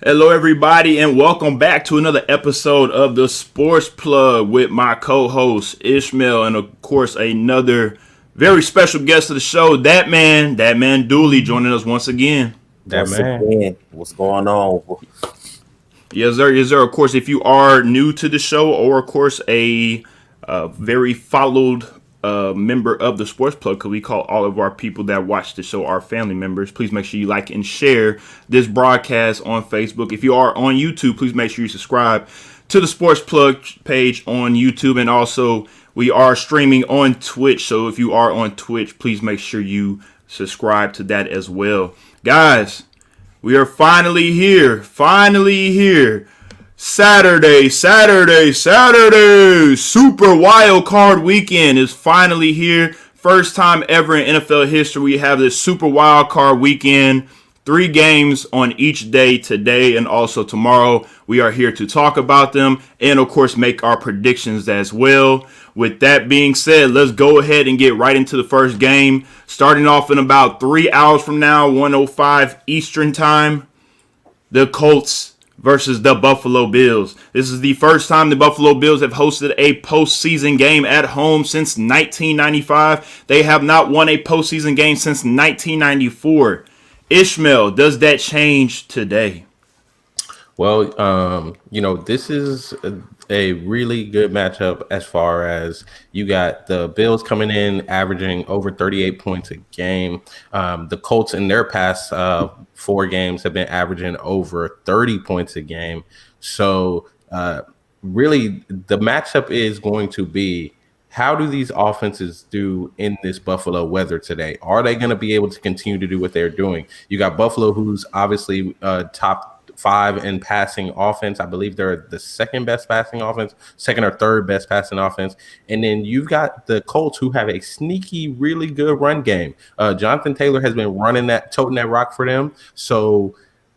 Hello, everybody, and welcome back to another episode of the Sports Plug with my co-host Ishmael, and of course, another very special guest of the show, that man Dooley, joining us once again. That Once man. again, what's going on? Yes, sir. Yes, sir. Of course, if you are new to the show, or of course a very followed member of the Sports Plug, because we call all of our people that watch the show our family members, please make sure you like and share this broadcast on Facebook. If you are on YouTube, please make sure you subscribe to the Sports Plug page on YouTube, and also we are streaming on Twitch. So if you are on Twitch, please make sure you subscribe to that as well, guys. We are finally here. Finally here. Saturday. Super Wild Card Weekend is finally here. First time ever in NFL history we have this Super Wild Card Weekend. 3 games on each day, today and also tomorrow. We are here to talk about them and, of course, make our predictions as well. With that being said, let's go ahead and get right into the first game. Starting off in about 3 hours from now, 1:05 Eastern Time, the Colts versus the Buffalo Bills. This is the first time the Buffalo Bills have hosted a postseason game at home since 1995. They have not won a postseason game since 1994. Ishmael, does that change today? Well, this is a really good matchup as far as you got the Bills coming in averaging over 38 points a game. The Colts in their past 4 games have been averaging over 30 points a game. So really the matchup is going to be, how do these offenses do in this Buffalo weather today? Are they going to be able to continue to do what they're doing? You got Buffalo, who's obviously top 5 in passing offense. I believe they're the second best passing offense, second or third best passing offense. And then you've got the Colts, who have a sneaky, really good run game. Jonathan Taylor has been toting that rock for them. So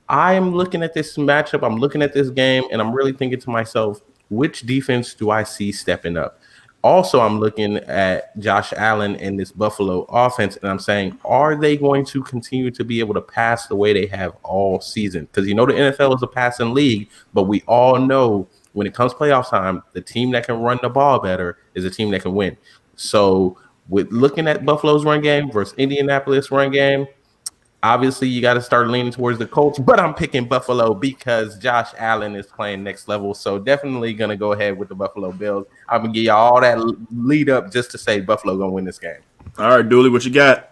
I'm looking at this matchup. I'm looking at this game, and I'm really thinking to myself, which defense do I see stepping up? Also, I'm looking at Josh Allen and this Buffalo offense, and I'm saying, are they going to continue to be able to pass the way they have all season? Because the NFL is a passing league, but we all know when it comes playoff time, the team that can run the ball better is a team that can win. So with looking at Buffalo's run game versus Indianapolis run game, obviously, you got to start leaning towards the Colts, but I'm picking Buffalo because Josh Allen is playing next level. So definitely going to go ahead with the Buffalo Bills. I'm going to give you all that lead up just to say Buffalo going to win this game. All right, Dooley, what you got?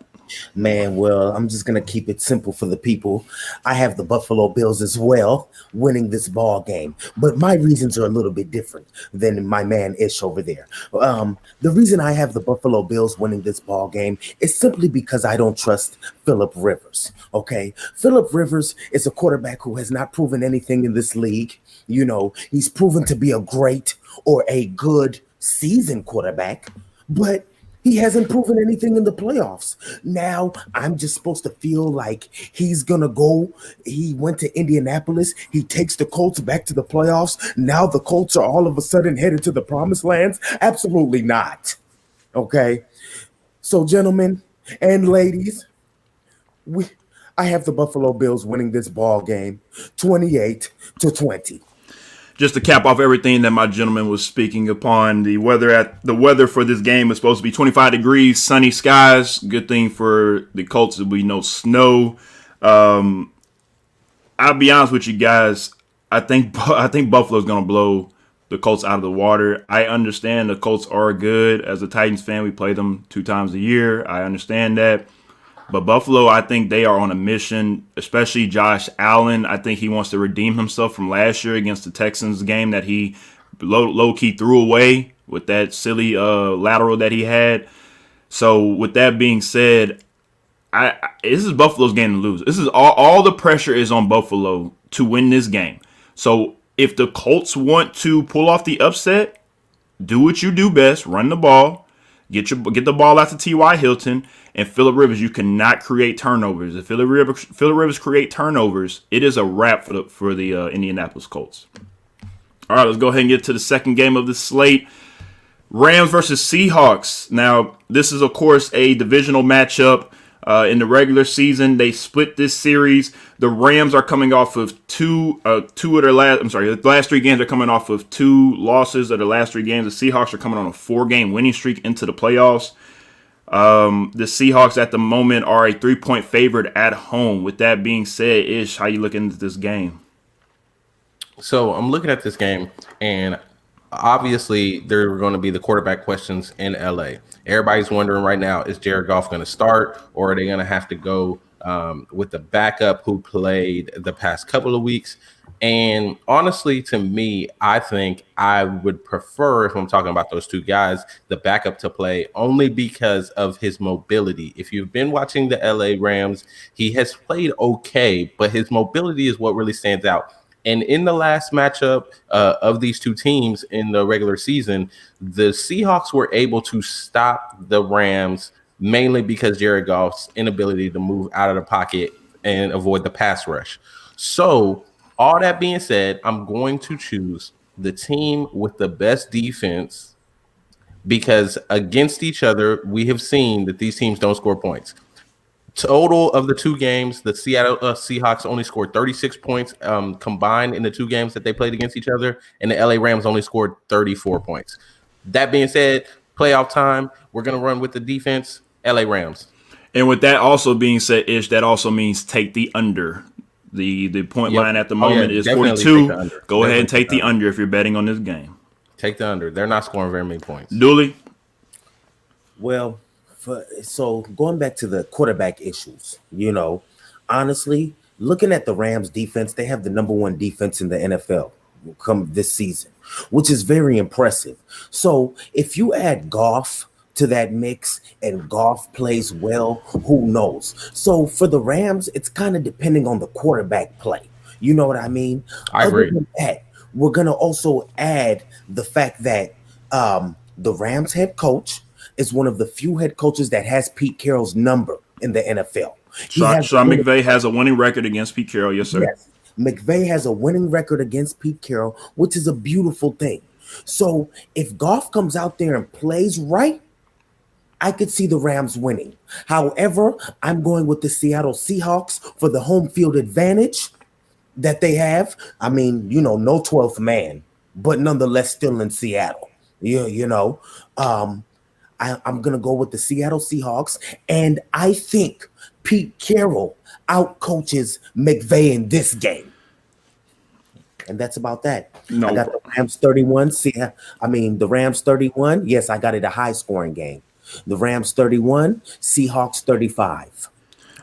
Man, well, I'm just going to keep it simple for the people. I have the Buffalo Bills as well winning this ball game, but my reasons are a little bit different than my man Ish over there. The reason I have the Buffalo Bills winning this ball game is simply because I don't trust Phillip Rivers, okay? Phillip Rivers is a quarterback who has not proven anything in this league. You know, he's proven to be a great or a good seasoned quarterback, but he hasn't proven anything in the playoffs. Now, I'm just supposed to feel like he's going to go. He went to Indianapolis. He takes the Colts back to the playoffs. Now the Colts are all of a sudden headed to the promised lands? Absolutely not. Okay? So, gentlemen and ladies, I have the Buffalo Bills winning this ball game 28-20. Just to cap off everything that my gentleman was speaking upon, the weather for this game is supposed to be 25 degrees, sunny skies. Good thing for the Colts, there'll be no snow. I'll be honest with you guys. I think Buffalo's gonna blow the Colts out of the water. I understand the Colts are good. As a Titans fan, we play them 2 times a year. I understand that. But Buffalo, I think they are on a mission, especially Josh Allen. I think he wants to redeem himself from last year against the Texans game that he low-key threw away with that silly lateral that he had. So with that being said, this is Buffalo's game to lose. This is all the pressure is on Buffalo to win this game. So if the Colts want to pull off the upset, do what you do best, run the ball. Get the ball out to T.Y. Hilton and Phillip Rivers. You cannot create turnovers. If Phillip Rivers create turnovers, it is a wrap for the Indianapolis Colts. All right, let's go ahead and get to the second game of the slate. Rams versus Seahawks. Now, this is, of course, a divisional matchup. In the regular season, they split this series. The Rams are coming off of two of their last. I'm sorry, the last 3 games are coming off of 2 losses of the last 3 games. The Seahawks are coming on a 4-game winning streak into the playoffs. The Seahawks at the moment are a 3-point favorite at home. With that being said, Ish, how you looking at this game? So I'm looking at this game, and obviously there are going to be the quarterback questions in LA. Everybody's wondering right now, is Jared Goff going to start, or are they going to have to go with the backup who played the past couple of weeks? And honestly, to me, I think I would prefer, if I'm talking about those 2 guys, the backup to play, only because of his mobility. If you've been watching the LA Rams, he has played okay, but his mobility is what really stands out. And in the last matchup of these 2 teams in the regular season, the Seahawks were able to stop the Rams mainly because Jared Goff's inability to move out of the pocket and avoid the pass rush. So all that being said, I'm going to choose the team with the best defense because against each other, we have seen that these teams don't score points. Total of the 2 games, the Seattle Seahawks only scored 36 points combined in the 2 games that they played against each other, and the LA Rams only scored 34 points. That being said, playoff time, we're going to run with the defense, LA Rams. And with that also being said, Ish, that also means take the under. The point line at the moment is 42. Go ahead and take the under if you're betting on this game. Take the under. They're not scoring very many points. Dooley? Well, so going back to the quarterback issues, honestly, looking at the Rams defense, they have the number 1 defense in the NFL come this season, which is very impressive. So if you add Goff to that mix and Goff plays well, who knows? So for the Rams, it's kind of depending on the quarterback play. You know what I mean? I agree. Other than that, we're going to also add the fact that the Rams head coach is one of the few head coaches that has Pete Carroll's number in the NFL. Sean McVay has a winning record against Pete Carroll. Yes, sir. Yes. McVay has a winning record against Pete Carroll, which is a beautiful thing. So if Goff comes out there and plays right, I could see the Rams winning. However, I'm going with the Seattle Seahawks for the home field advantage that they have. I mean, no 12th man, but nonetheless still in Seattle. I'm going to go with the Seattle Seahawks, and I think Pete Carroll outcoaches McVay in this game. And that's about that. No. I got the Rams 31. The Rams 31. Yes, I got it a high-scoring game. The Rams 31, Seahawks 35.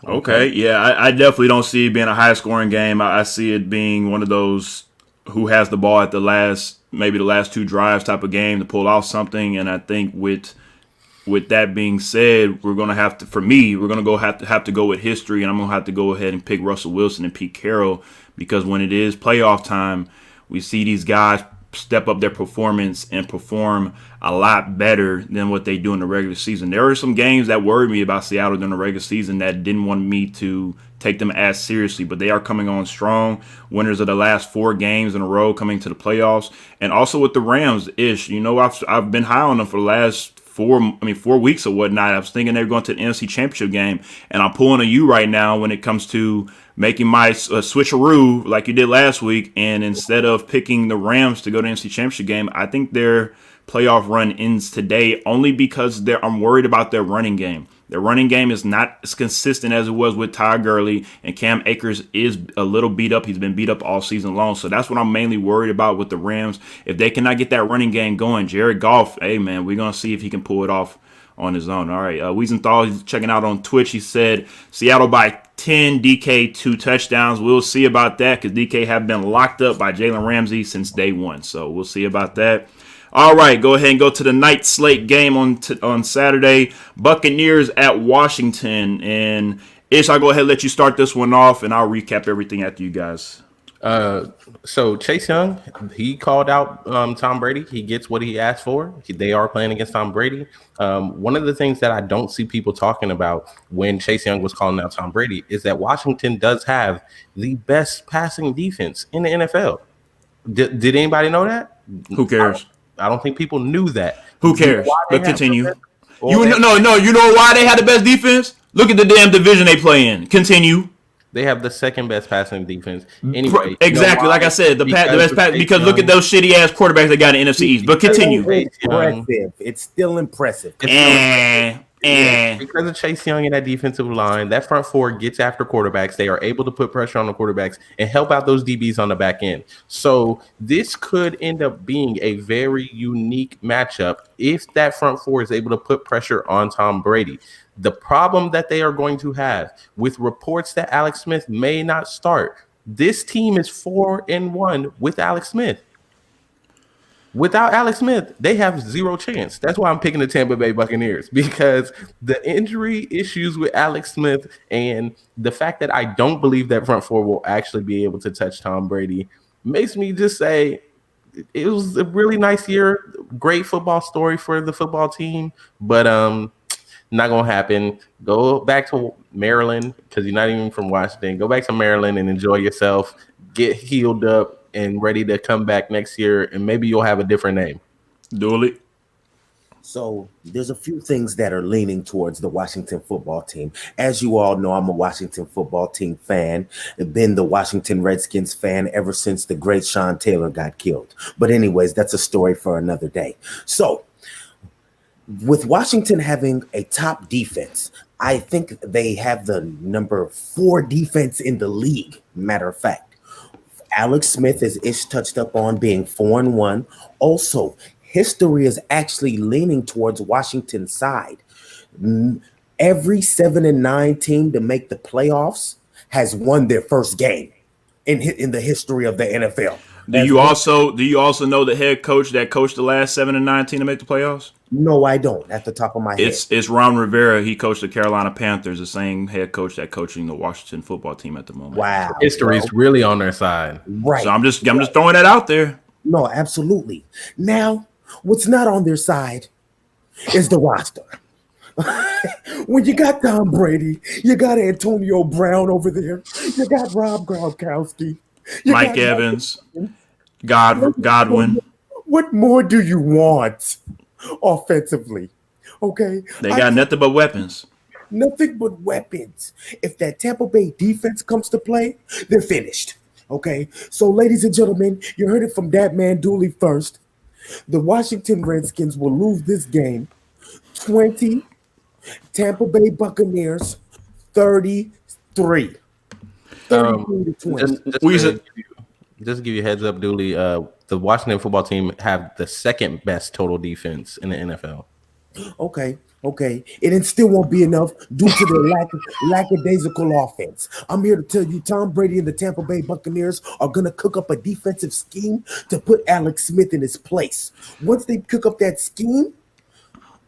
Okay, yeah, I definitely don't see it being a high-scoring game. I see it being one of those who has the ball at the last 2 drives type of game to pull off something. And I think with that being said, we're gonna have to. For me, we're gonna have to go with history, and I'm gonna have to go ahead and pick Russell Wilson and Pete Carroll because when it is playoff time, we see these guys step up their performance and perform a lot better than what they do in the regular season. There are some games that worried me about Seattle during the regular season that didn't want me to take them as seriously, but they are coming on strong. Winners of the last 4 games in a row coming to the playoffs. And also with the Rams, I've been high on them for the last 4 weeks or whatnot. I was thinking they were going to the NFC Championship game, and I'm pulling on you right now when it comes to making my switcheroo like you did last week. And instead of picking the Rams to go to the NFC Championship game, I think their playoff run ends today only because I'm worried about their running game. Their running game is not as consistent as it was with Ty Gurley, and Cam Akers is a little beat up. He's been beat up all season long. So that's what I'm mainly worried about with the Rams. If they cannot get that running game going, Jared Goff, hey, man, we're going to see if he can pull it off on his own. All right, Wiesenthal, he's checking out on Twitch. He said Seattle by 10, DK 2 touchdowns. We'll see about that because DK have been locked up by Jalen Ramsey since day one. So we'll see about that. All right, go ahead and go to the night slate game on Saturday. Buccaneers at Washington. And Ish, I'll go ahead and let you start this one off, and I'll recap everything after you guys. So Chase Young, he called out Tom Brady. He gets what he asked for. They are playing against Tom Brady. One of the things that I don't see people talking about when Chase Young was calling out Tom Brady is that Washington does have the best passing defense in the NFL. Did anybody know that? Who cares? I don't think people knew that. Who cares? But continue. You know why they had the best defense? Look at the damn division they play in. Continue. They have the second best passing defense. Anyway, Exactly. Like I said, the best pass, because look at those shitty ass quarterbacks they got in NFC East. But continue. Impressive. It's still impressive. Because of Chase Young and that defensive line, that front four gets after quarterbacks. They are able to put pressure on the quarterbacks and help out those DBs on the back end. So this could end up being a very unique matchup if that front four is able to put pressure on Tom Brady. The problem that they are going to have with reports that Alex Smith may not start, this team is 4-1 with Alex Smith. Without Alex Smith, they have zero chance. That's why I'm picking the Tampa Bay Buccaneers, because the injury issues with Alex Smith and the fact that I don't believe that front four will actually be able to touch Tom Brady makes me just say it was a really nice year. Great football story for the football team, but not going to happen. Go back to Maryland, because you're not even from Washington. Go back to Maryland and enjoy yourself. Get healed up and ready to come back next year, and maybe you'll have a different name. Dooley. So there's a few things that are leaning towards the Washington football team. As you all know, I'm a Washington football team fan. I've been the Washington Redskins fan ever since the great Sean Taylor got killed. But anyways, that's a story for another day. So with Washington having a top defense, I think they have the number 4 defense in the league, matter of fact. Alex Smith is Ish touched up on being 4-1. Also, history is actually leaning towards Washington's side. Every 7-9 team to make the playoffs has won their first game in the history of the NFL. Do you also know the head coach that coached the last 7-9 team to make the playoffs? No, I don't. At the top of my head, it's Ron Rivera. He coached the Carolina Panthers, the same head coach that coaching the Washington football team at the moment. Wow, history's really on their side, right? So I'm just throwing that out there. No, absolutely. Now, what's not on their side is the roster. When you got Tom Brady, you got Antonio Brown over there, you got Rob Gronkowski, Mike Evans, Godwin. What more do you want offensively? Okay, they got nothing but weapons. Nothing but weapons. If that Tampa Bay defense comes to play, they're finished. Okay, so ladies and gentlemen, you heard it from that man Dooley first. The Washington Redskins will lose this game 20, Tampa Bay Buccaneers 33. 33 to 20. Just to give you a heads up, Dooley, the Washington football team have the second best total defense in the NFL. Okay. It still won't be enough due to their lackadaisical offense. I'm here to tell you Tom Brady and the Tampa Bay Buccaneers are going to cook up a defensive scheme to put Alex Smith in his place. Once they cook up that scheme,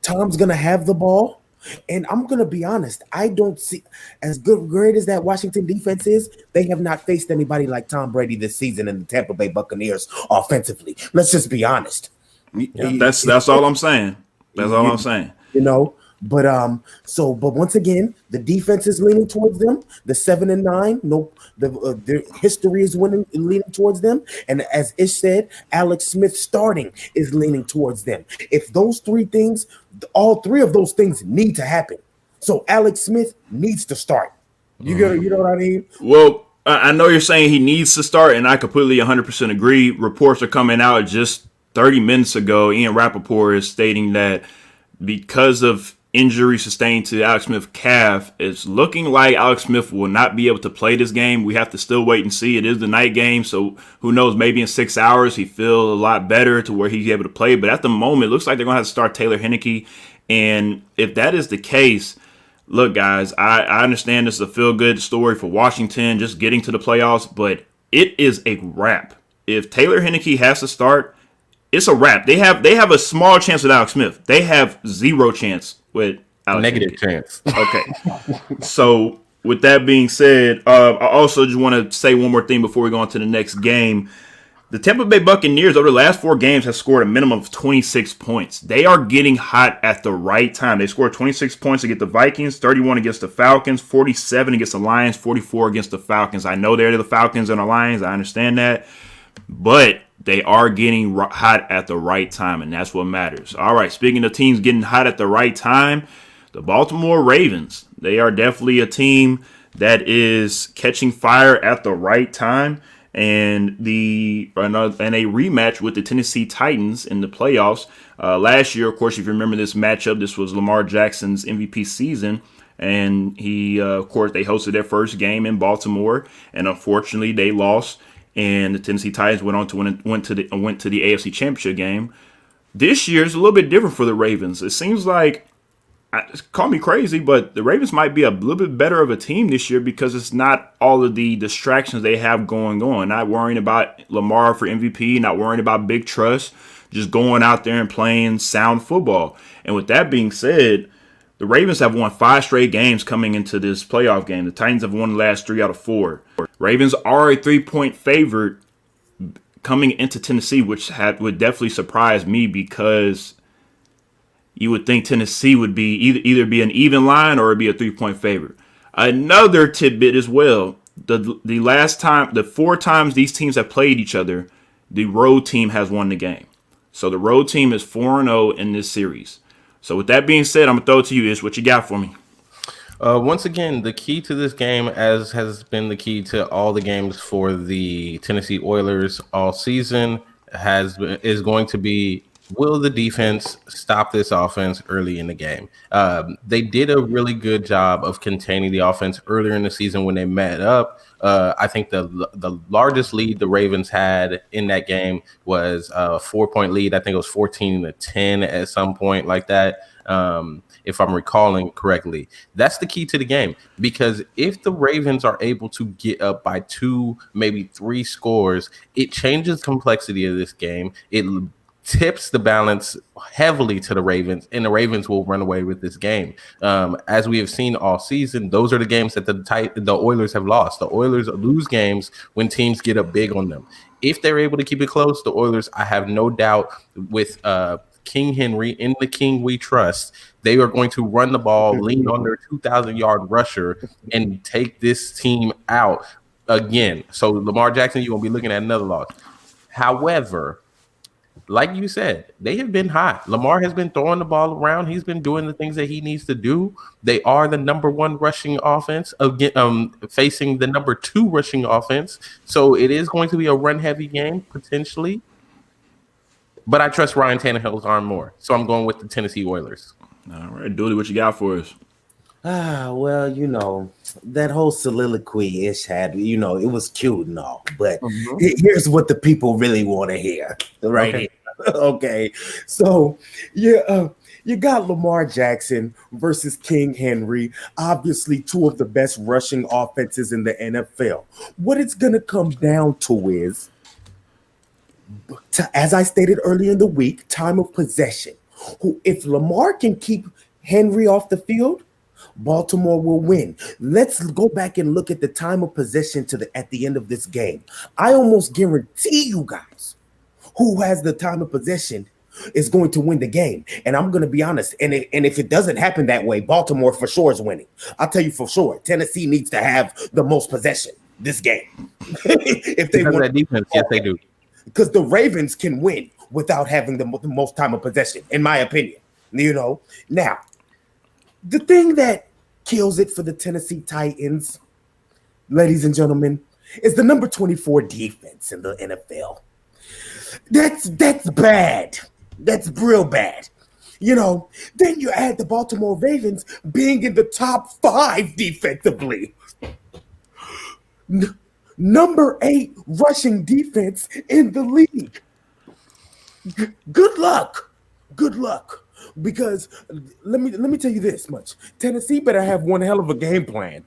Tom's going to have the ball. And I'm going to be honest, I don't see, as great as that Washington defense is, they have not faced anybody like Tom Brady this season in the Tampa Bay Buccaneers offensively. Let's just be honest. That's all I'm saying. That's all I'm saying. You know, but once again, the defense is leaning towards them. The 7-9, their history is leaning towards them. And as Ish said, Alex Smith starting is leaning towards them. If those three things, all three of those things need to happen. So Alex Smith needs to start. You know what I mean? Well, I know you're saying he needs to start, and I completely 100% agree. Reports are coming out just 30 minutes ago. Ian Rappaport is stating that because of injury sustained to Alex Smith's calf, it's looking like Alex Smith will not be able to play this game. We have to still wait and see. It is the night game, so who knows? Maybe in 6 hours he feel a lot better to where he's able to play. But at the moment, it looks like they're going to have to start Taylor Heinicke. And if that is the case, look, guys, I understand this is a feel-good story for Washington, just getting to the playoffs, but it is a wrap. If Taylor Heinicke has to start, it's a wrap. They have a small chance with Alex Smith. They have zero chance with Alex Negative Smith. chance. Okay. So with that being said, I also just want to say one more thing before we go on to the next game. The Tampa Bay Buccaneers over the last 4 games have scored a minimum of 26 points. They are getting hot at the right time. They scored 26 points against the Vikings, 31 against the Falcons, 47 against the Lions, 44 against the Falcons. I know they're the Falcons and the Lions. I understand that. But they are getting hot at the right time, and that's what matters. All right, speaking of teams getting hot at the right time, the Baltimore Ravens. They are definitely a team that is catching fire at the right time, and a rematch with the Tennessee Titans in the playoffs. Last year, of course, if you remember this matchup, this was Lamar Jackson's MVP season, and of course, they hosted their first game in Baltimore, and unfortunately, they lost. And the Tennessee Titans went on to went to the AFC Championship game. This year is a little bit different for the Ravens. It seems like, call me crazy, but the Ravens might be a little bit better of a team this year because it's not all of the distractions they have going on. Not worrying about Lamar for MVP, not worrying about big trust, just going out there and playing sound football. And with that being said, the Ravens have won 5 straight games coming into this playoff game. The Titans have won the last 3 out of 4. Ravens are a 3-point favorite coming into Tennessee, which would definitely surprise me because you would think Tennessee would be either be an even line or be a 3-point favorite. Another tidbit as well: the 4 times these teams have played each other, the road team has won the game. So the road team is 4-0 in this series. So with that being said, I'm gonna throw it to you. Ish, what you got for me? Once again, the key to this game, as has been the key to all the games for the Tennessee Oilers all season, is going to be, will the defense stop this offense early in the game? They did a really good job of containing the offense earlier in the season when they met up. I think the largest lead the Ravens had in that game was a 4-point lead. I think it was 14-10 at some point like that. If I'm recalling correctly, that's the key to the game, because if the Ravens are able to get up by 2, maybe 3 scores, it changes the complexity of this game. It tips the balance heavily to the Ravens, and the Ravens will run away with this game. As we have seen all season, those are the games that the Oilers have lost. The Oilers lose games when teams get up big on them. If they're able to keep it close, the Oilers, I have no doubt, with King Henry in the King we trust, they are going to run the ball, lean on their 2,000-yard rusher, and take this team out again. So Lamar Jackson, you're going to be looking at another loss. However, like you said, they have been hot. Lamar has been throwing the ball around. He's been doing the things that he needs to do. They are the number 1 rushing offense, facing the number 2 rushing offense. So it is going to be a run-heavy game, potentially. But I trust Ryan Tannehill's arm more. So I'm going with the Tennessee Oilers. All right, Dooley, what you got for us? Well, that whole soliloquy Ish had, it was cute and all, but here's what the people really want to hear, right? Okay. Here. Okay, so you got Lamar Jackson versus King Henry, obviously 2 of the best rushing offenses in the NFL. What it's gonna come down to is, as I stated earlier in the week, time of possession. If Lamar can keep Henry off the field, Baltimore will win. Let's go back and look at the time of possession at the end of this game. I almost guarantee you guys who has the time of possession is going to win the game. And I'm going to be honest. And if it doesn't happen that way, Baltimore for sure is winning. I'll tell you for sure. Tennessee needs to have the most possession this game. If they want that defense, yes, they do. Because the Ravens can win without having the most time of possession, in my opinion. Now, the thing that kills it for the Tennessee Titans, ladies and gentlemen, is the number 24 defense in the NFL. That's bad. That's real bad. Then you add the Baltimore Ravens being in the top 5 defensively. Number 8 rushing defense in the league. Good luck. Because let me tell you this much. Tennessee better have one hell of a game plan.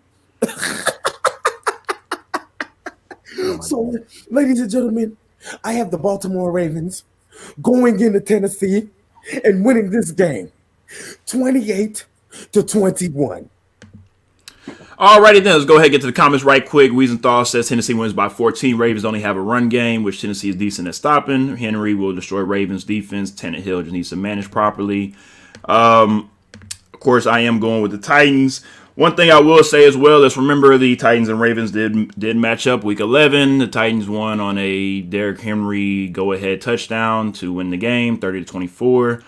So, ladies and gentlemen, I have the Baltimore Ravens going into Tennessee and winning this game 28-21. Alrighty then, let's go ahead and get to the comments right quick. Wiesenthal says Tennessee wins by 14. Ravens only have a run game, which Tennessee is decent at stopping. Henry will destroy Ravens defense. Tannehill just needs to manage properly. Of course, I am going with the Titans. One thing I will say as well is, remember, the Titans and Ravens did match up week 11. The Titans won on a Derrick Henry go-ahead touchdown to win the game, 30-24.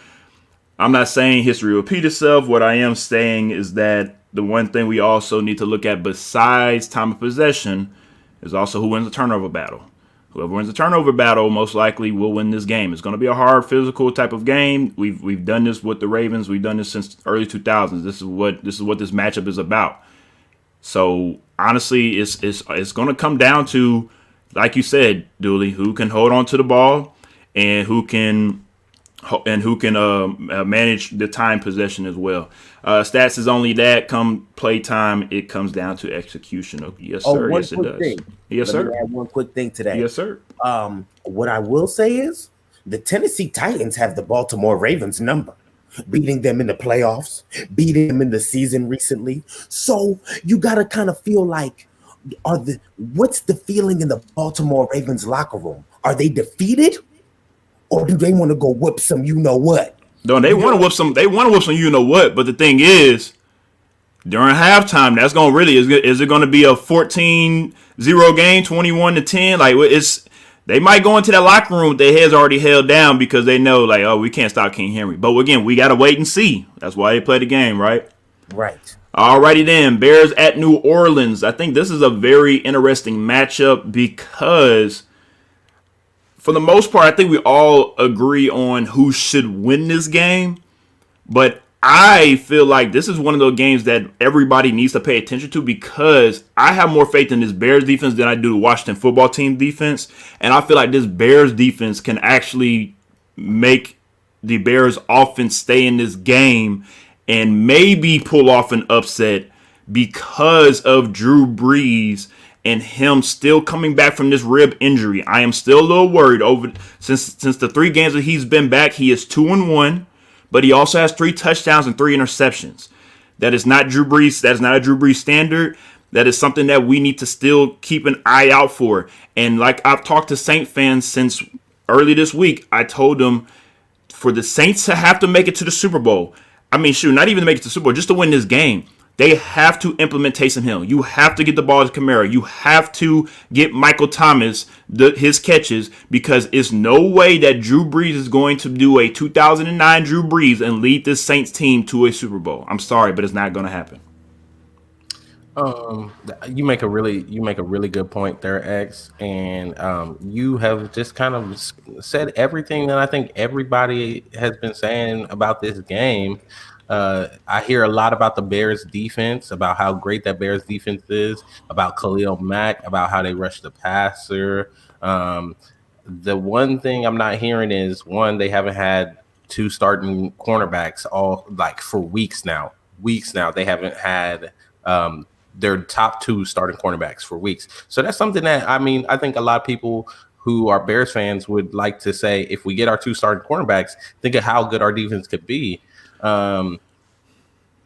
I'm not saying history will repeat itself. What I am saying is that the one thing we also need to look at besides time of possession is also who wins the turnover battle. Whoever wins the turnover battle most likely will win this game. It's going to be a hard physical type of game. We've done this with the Ravens. We've done this since early 2000s. This is what this matchup is about. So honestly, it's going to come down to, like you said, Dooley, who can hold on to the ball and who can manage the time possession as well. Stats is only that. Come play time, it comes down to execution. Yes, sir. Yes, it does. Thing. Yes, Let sir. me add one quick thing to that. Yes, sir. What I will say is the Tennessee Titans have the Baltimore Ravens number, beating them in the playoffs, beating them in the season recently. So you gotta kind of feel like, what's the feeling in the Baltimore Ravens locker room? Are they defeated? Or do they want to go whoop some you know what? No, they want to whoop some. They want to whoop some you know what. But the thing is, during halftime, that's going to really is it going to be a 14-0 game, 21-10? Like they might go into that locker room with their heads already held down because they know like, oh, we can't stop King Henry. But again, we got to wait and see. That's why they play the game, right? Right. Alrighty then, Bears at New Orleans. I think this is a very interesting matchup because, for the most part, I think we all agree on who should win this game. But I feel like this is one of those games that everybody needs to pay attention to because I have more faith in this Bears defense than I do the Washington football team defense. And I feel like this Bears defense can actually make the Bears offense stay in this game and maybe pull off an upset because of Drew Brees and him still coming back from this rib injury. I am still a little worried over since the 3 games that he's been back. He is 2-1, but he also has 3 touchdowns and 3 interceptions. That is not Drew Brees. That is not a Drew Brees standard. That is something that we need to still keep an eye out for. And like I've talked to Saint fans since early this week, I told them for the Saints to have to make it to the Super Bowl. I mean, shoot, not even to make it to the Super Bowl, just to win this game. They have to implement Taysom Hill. You have to get the ball to Kamara. You have to get Michael Thomas his catches because it's no way that Drew Brees is going to do a 2009 Drew Brees and lead this Saints team to a Super Bowl. I'm sorry, but it's not going to happen. You make a really good point there, X, and you have just kind of said everything that I think everybody has been saying about this game. I hear a lot about the Bears defense, about how great that Bears defense is, about Khalil Mack, about how they rush the passer. The one thing I'm not hearing is, one, they haven't had 2 starting cornerbacks all like for weeks now. They haven't had their top 2 starting cornerbacks for weeks. So that's something that, I mean, I think a lot of people who are Bears fans would like to say, if we get our 2 starting cornerbacks, think of how good our defense could be.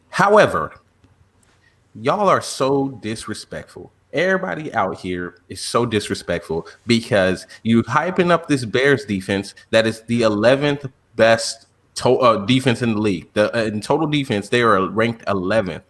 However, y'all are so disrespectful. Everybody out here is so disrespectful because you hyping up this Bears defense that is the 11th best defense in the league. In total defense, they are ranked 11th.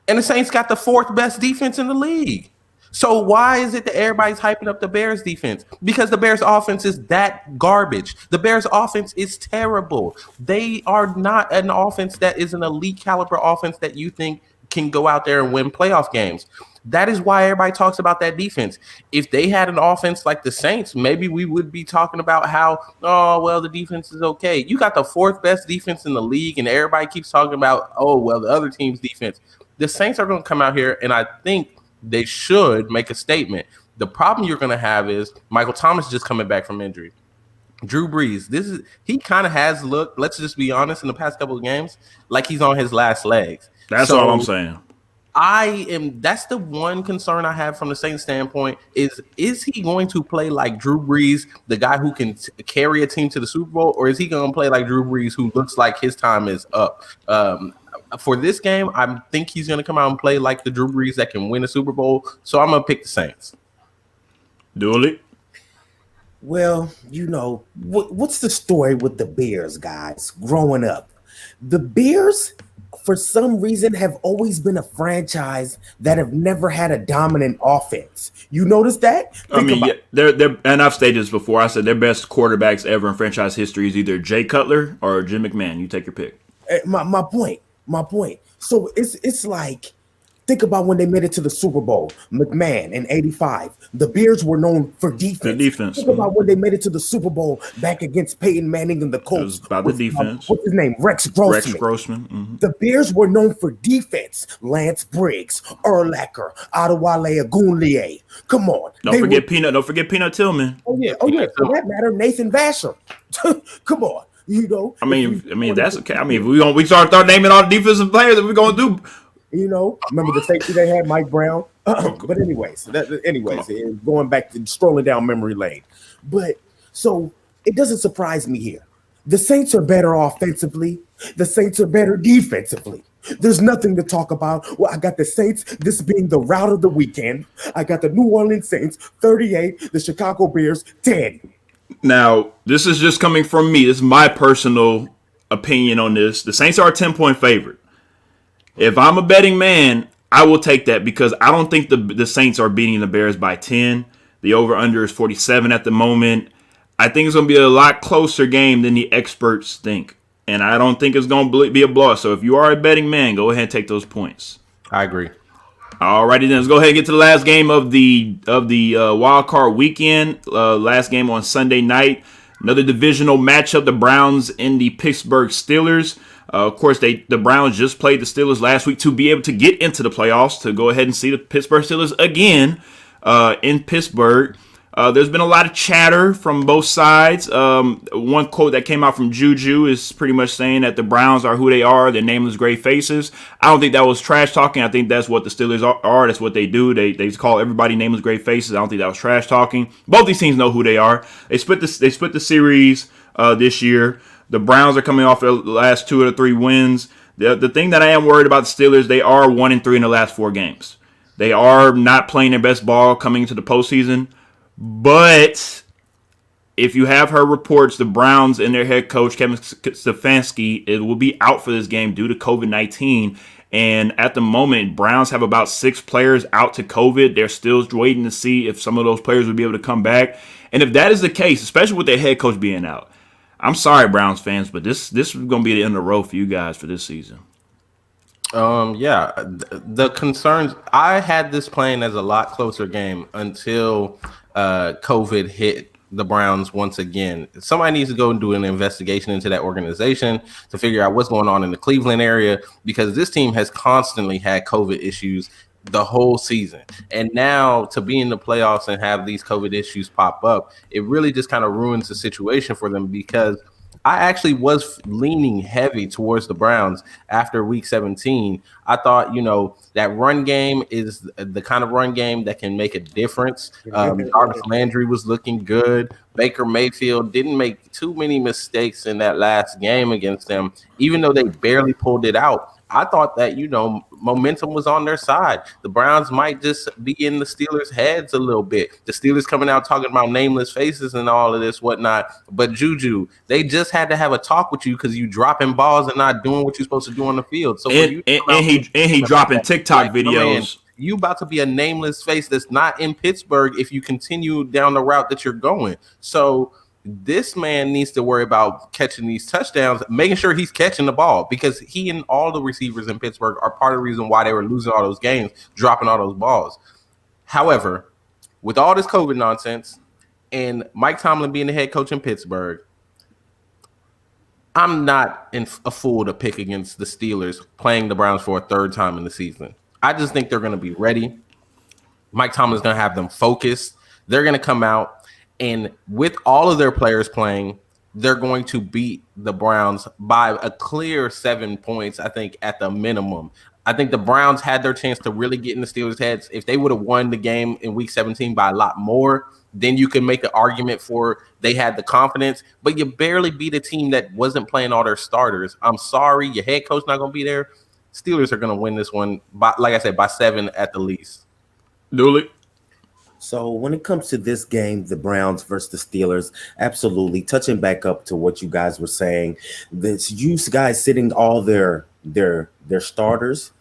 And the Saints got the 4th best defense in the league. So why is it that everybody's hyping up the Bears defense? Because the Bears offense is that garbage. The Bears offense is terrible. They are not an offense that is an elite caliber offense that you think can go out there and win playoff games. That is why everybody talks about that defense. If they had an offense like the Saints, maybe we would be talking about how, oh, well, the defense is okay. You got the 4th best defense in the league, and everybody keeps talking about, oh, well, the other team's defense. The Saints are going to come out here, and I think they should make a statement. The problem you're going to have is Michael Thomas just coming back from injury. Drew Brees, he kind of has looked, let's just be honest, in the past couple of games, like he's on his last legs. That's all I'm saying. That's the one concern I have from the Saints standpoint is he going to play like Drew Brees, the guy who can carry a team to the Super Bowl, or is he going to play like Drew Brees, who looks like his time is up? For this game, I think he's going to come out and play like the Drew Brees that can win a Super Bowl. So I'm going to pick the Saints. Dooley? Well, you know, what's the story with the Bears, guys? Growing up, the Bears, for some reason, have always been a franchise that have never had a dominant offense. You notice that? They're and I've stated this before. I said their best quarterbacks ever in franchise history is either Jay Cutler or Jim McMahon. You take your pick. My point. So it's like, think about when they made it to the Super Bowl. McMahon in '85. The Bears were known for defense. Think about when they made it to the Super Bowl back against Peyton Manning and the Colts. It was about the defense. What's his name? Rex Grossman. Mm-hmm. The Bears were known for defense. Lance Briggs, Urlacher, Adewale Ogunleye. Come on. Don't forget Peanut Tillman. Oh yeah. For that matter, Nathan Vasher. Come on. You know. If we start naming all the defensive players that we're gonna do. You know, remember the safety they had, Mike Brown. But anyways, going back to strolling down memory lane. But so it doesn't surprise me here. The Saints are better offensively. The Saints are better defensively. There's nothing to talk about. Well, I got the Saints, this being the route of the weekend. I got the New Orleans Saints 38, the Chicago Bears 10. Now, this is just coming from me. This is my personal opinion on this. The Saints are a 10-point favorite. If I'm a betting man, I will take that because I don't think the Saints are beating the Bears by 10. The over-under is 47 at the moment. I think it's going to be a lot closer game than the experts think. And I don't think it's going to be a blowout. So if you are a betting man, go ahead and take those points. I agree. Alrighty then, let's go ahead and get to the last game of the wild card weekend. Last game on Sunday night. Another divisional matchup, the Browns and the Pittsburgh Steelers. Of course, the Browns just played the Steelers last week to be able to get into the playoffs, to go ahead and see the Pittsburgh Steelers again in Pittsburgh. There's been a lot of chatter from both sides. One quote that came out from Juju is pretty much saying that the Browns are who they are. They're nameless gray faces. I don't think that was trash talking. I think that's what the Steelers are. That's what they do. They call everybody nameless gray faces. I don't think that was trash talking. Both these teams know who they are. They split the series this year. The Browns are coming off the last 2 of the 3 wins. The thing that I am worried about the Steelers, they are 1-3 in the last 4 games. They are not playing their best ball coming into the postseason. But if you have heard reports, the Browns and their head coach, Kevin Stefanski, will be out for this game due to COVID-19. And at the moment, Browns have about 6 players out to COVID. They're still waiting to see if some of those players will be able to come back. And if that is the case, especially with their head coach being out, I'm sorry, Browns fans, but this is going to be the end of the road for you guys for this season. The concerns, I had this playing as a lot closer game until COVID hit the Browns once again. Somebody needs to go and do an investigation into that organization to figure out what's going on in the Cleveland area, because this team has constantly had COVID issues the whole season. And now to be in the playoffs and have these COVID issues pop up, it really just kind of ruins the situation for them, because I actually was leaning heavy towards the Browns after week 17. I thought, that run game is the kind of run game that can make a difference. Jarvis Landry was looking good. Baker Mayfield didn't make too many mistakes in that last game against them, even though they barely pulled it out. I thought that, momentum was on their side. The Browns might just be in the Steelers' heads a little bit. The Steelers coming out talking about nameless faces and all of this, whatnot. But Juju, they just had to have a talk with you because you dropping balls and not doing what you're supposed to do on the field. So he dropping TikTok videos. You about to be a nameless face that's not in Pittsburgh if you continue down the route that you're going. So this man needs to worry about catching these touchdowns, making sure he's catching the ball, because he and all the receivers in Pittsburgh are part of the reason why they were losing all those games, dropping all those balls. However, with all this COVID nonsense and Mike Tomlin being the head coach in Pittsburgh, I'm not a fool to pick against the Steelers playing the Browns for a third time in the season. I just think they're going to be ready. Mike Tomlin's going to have them focused. They're going to come out, and with all of their players playing, they're going to beat the Browns by a clear 7 points, I think, at the minimum. I think the Browns had their chance to really get in the Steelers' heads. If they would have won the game in Week 17 by a lot more, then you can make an argument for they had the confidence. But you barely beat a team that wasn't playing all their starters. I'm sorry, your head coach not going to be there. Steelers are going to win this one, by, like I said, by 7 at the least. Dooley? So when it comes to this game, the Browns versus the Steelers, absolutely touching back up to what you guys were saying, this you guys sitting all their their starters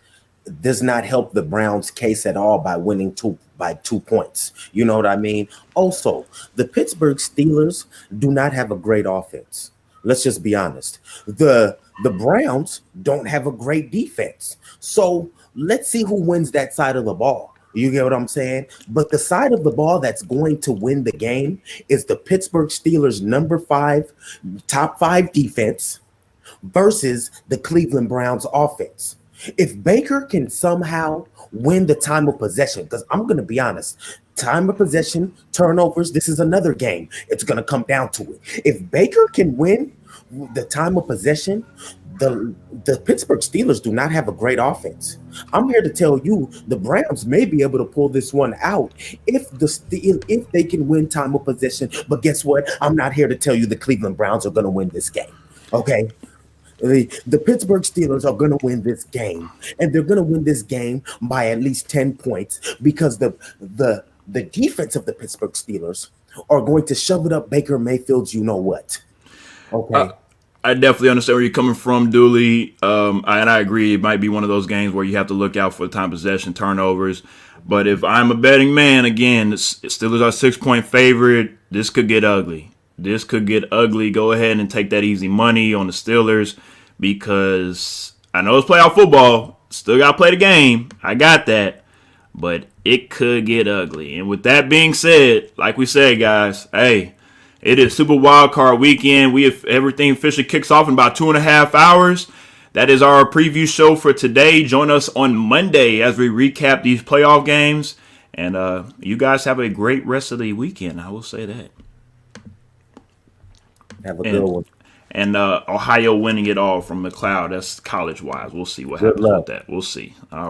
does not help the Browns' case at all by winning by 2 points. You know what I mean? Also, the Pittsburgh Steelers do not have a great offense. Let's just be honest. The Browns don't have a great defense. So let's see who wins that side of the ball. You get what I'm saying? But the side of the ball that's going to win the game is the Pittsburgh Steelers top five defense versus the Cleveland Browns offense. If Baker can somehow win the time of possession, because I'm going to be honest, time of possession, turnovers, this is another game. It's going to come down to it. If Baker can win the time of possession, the Pittsburgh Steelers do not have a great offense. I'm here to tell you the Browns may be able to pull this one out if they can win time of possession. But guess what? I'm not here to tell you the Cleveland Browns are going to win this game. Okay? The Pittsburgh Steelers are going to win this game, and they're going to win this game by at least 10 points because the defense of the Pittsburgh Steelers are going to shove it up Baker Mayfield's you-know-what. Okay? I definitely understand where you're coming from, Dooley. And I agree. It might be one of those games where you have to look out for time possession, turnovers. But if I'm a betting man, again, the Steelers are 6-point favorite. This could get ugly. Go ahead and take that easy money on the Steelers because I know it's playoff football. Still got to play the game. I got that. But it could get ugly. And with that being said, like we said, guys, hey, it is Super Wild Card weekend. Everything officially kicks off in about 2.5 hours. That is our preview show for today. Join us on Monday as we recap these playoff games. And you guys have a great rest of the weekend. I will say that. Have a good one. And Ohio winning it all from McLeod. That's college-wise. We'll see what happens with that. We'll see. All right.